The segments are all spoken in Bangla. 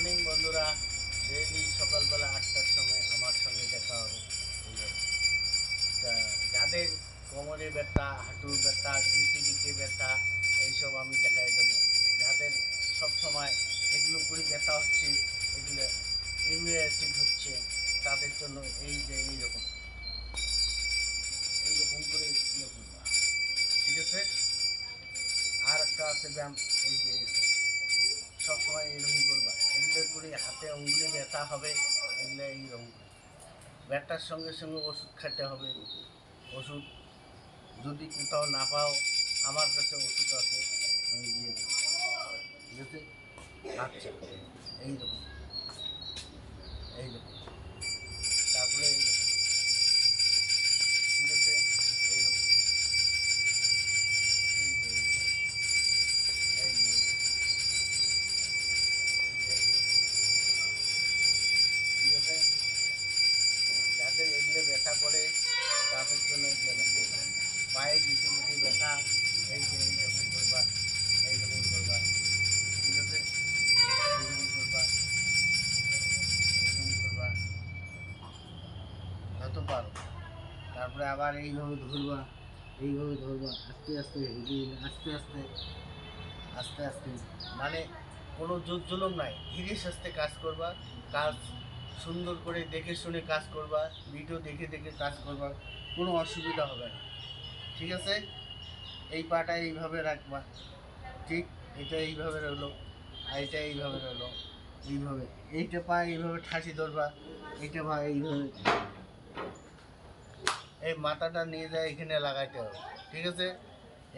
মর্নিং বন্ধুরা, ডেইলি সকালবেলা 8টার সময় আমার সঙ্গে দেখা হবে। তা যাদের কোমরে ব্যথা, হাঁটুর ব্যথা, গিটে ব্যথা, এইসব আমি দেখাই দেবো। যাদের সবসময় এগুলো করে ব্যথা হচ্ছে, এগুলো ইউরিক অ্যাসিড হচ্ছে, তাদের জন্য এই যে এইরকম করে ইয়ে করবা, ঠিক আছে। আর একটা আছে ব্যায়াম, এই যে সবসময় এইরকম করবা, এগুলো করে হাতে উঙ্গুলি ব্যথা হবে, এগুলো এইরকম ব্যথার সঙ্গে সঙ্গে ওষুধ খেতে হবে। ওষুধ যদি কোথাও না পাও, আমার কাছে ওষুধ আছে, আমি দিয়ে দেবো, ঠিক আছে। আচ্ছা, এইরকম এইরকম তারপরে এইরকম, ঠিক আছে। এইরকম এই যে এই যে ঠিক আছে। যাদের এগুলো ব্যথা করে তাদের জন্য এগুলো পায়ে গিটি ব্যথা, এই যে এইরকম করবা, এইরকম করবা, ঠিক আছে। এইরকম করবা, এইরকম করবা যত পারো। তারপরে আবার এইভাবে ধরবা, এইভাবে ধরবা, আস্তে আস্তে হেঁটে, আস্তে আস্তে আস্তে আস্তে, মানে কোনো জোর জুলুম নাই, ধীরে সুস্থে কাজ করবা। কাজ সুন্দর করে দেখে শুনে কাজ করবা, ভিডিও দেখে দেখে কাজ করবা, কোনো অসুবিধা হবে না, ঠিক আছে। এই পাটা এইভাবে রাখবা, ঠিক, এটা এইভাবে রইলো, আর এটা এইভাবে রইলো, এইভাবে এইটা পা এইভাবে ঠাসি ধরবা, এইটা পা এইভাবে, এই মাথাটা নিয়ে যায় এখানে লাগাইতে হবে, ঠিক আছে।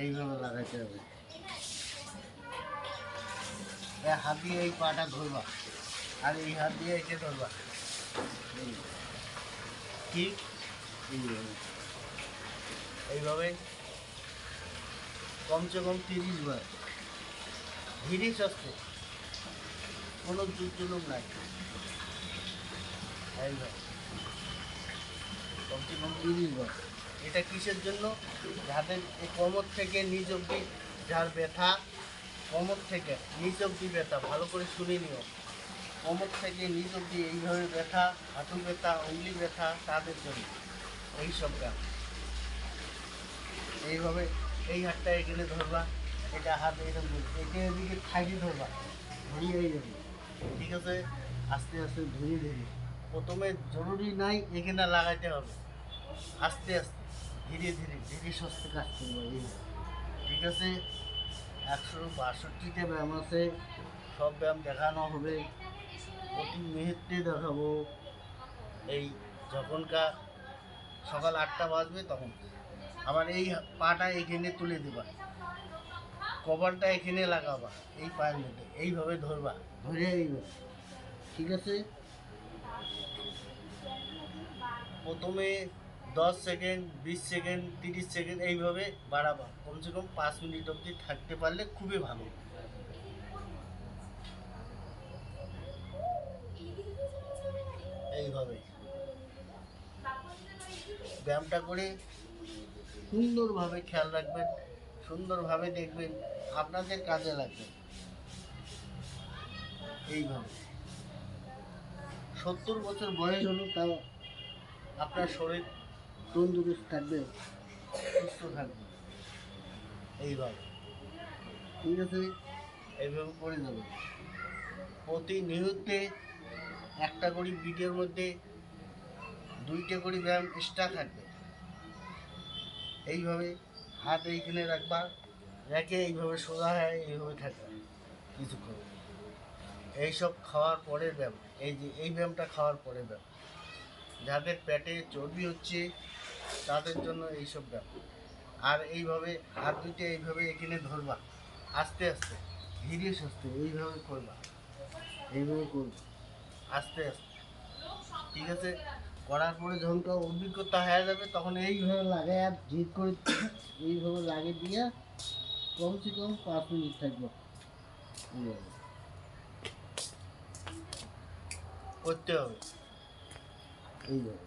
এইভাবে লাগাইতে হবে, হাত দিয়ে এই পাটা ধরবা, আর এই হাত দিয়ে একে ধরবা, ঠিক এইভাবে। এইভাবে কমসে কম 30 বার, ধীরে সুস্থে, কোনো জুলুম নাই। এইভাবে কমসে কম 30 বার। এটা কিসের জন্য? যাদের এই কোমর থেকে নিচ অব্দি, যার ব্যথা, কোমর থেকে নিচ অব্দি ব্যথা, ভালো করে শুনে নিও, কোমর থেকে নিচ অব্দি এইভাবে ব্যথা, হাঁটু ব্যথা, উঙ্গলি ব্যথা, তাদের জন্য এইসব ব্যায়াম। এইভাবে এই হাতটা এখানে ধরবা, এটা হাত এইরকম, এটা এদিকে থাকি ধরবা, ধরিয়ে এইরকম, ঠিক আছে। আস্তে আস্তে ধীরে ধীরে, প্রথমে জরুরি নাই এখানে লাগাইতে হবে, আস্তে আস্তে ধীরে ধীরে ধীরে সুস্থে কাজ করবো, এই, ঠিক আছে। 162টা ব্যায়াম আছে, সব ব্যায়াম দেখানো হবে, প্রতি মুহূর্তে দেখাবো। এই যখনকার সকাল 8টা বাজবে তখন আবার এই পাটা এখানে তুলে দেবা, কভারটা এখানে লাগাবা, এই পায়ের মধ্যে এইভাবে ধরবা, ধরে এইভাবে, ঠিক আছে। প্রথমে 10 সেকেন্ড, 20 সেকেন্ড, 30 সেকেন্ড এইভাবে বাড়াবা, কমসে কম 5 মিনিট অবধি থাকতে পারলে খুবই ভালো। এইভাবে ব্যায়ামটা করে সুন্দরভাবে খেয়াল রাখবেন, সুন্দরভাবে দেখবেন, আপনাদের কাজে লাগবে। এইভাবে 70 বছর বয়স হলো, তাও আপনার শরীর তন্দুরুস্ত থাকবে, সুস্থ থাকবে, এইভাবে, ঠিক আছে। এইভাবে করে যাবে, প্রতিনিয়তে একটা করে ভিডিওর মধ্যে 2টা করে ব্যায়াম এক্সট্রা থাকবে। এইভাবে হাত এইখানে রাখবা, রেখে এইভাবে সোজা হয়, এইভাবে থাকবে কিছুক্ষণ। এইসব খাওয়ার পরের ব্যায়াম, এই যে এই ব্যায়ামটা খাওয়ার পরের ব্যায়াম। যাদের পেটে চর্বি হচ্ছে তাদের জন্য এইসব ব্যায়াম। আর এইভাবে হাত দুটো এইভাবে এখানে ধরবা, আস্তে আস্তে ধীরে সুস্থে এইভাবে করবা, এইভাবে করবা, আস্তে আস্তে, ঠিক আছে। করার পরে যখন তো অভিজ্ঞতা হয়ে যাবে, তখন এইভাবে লাগাই আর জিদ করে এইভাবে লাগিয়ে দিয়ে কমসে কম 5 মিনিট থাকবো, এইভাবে করতে হবে, এইভাবে।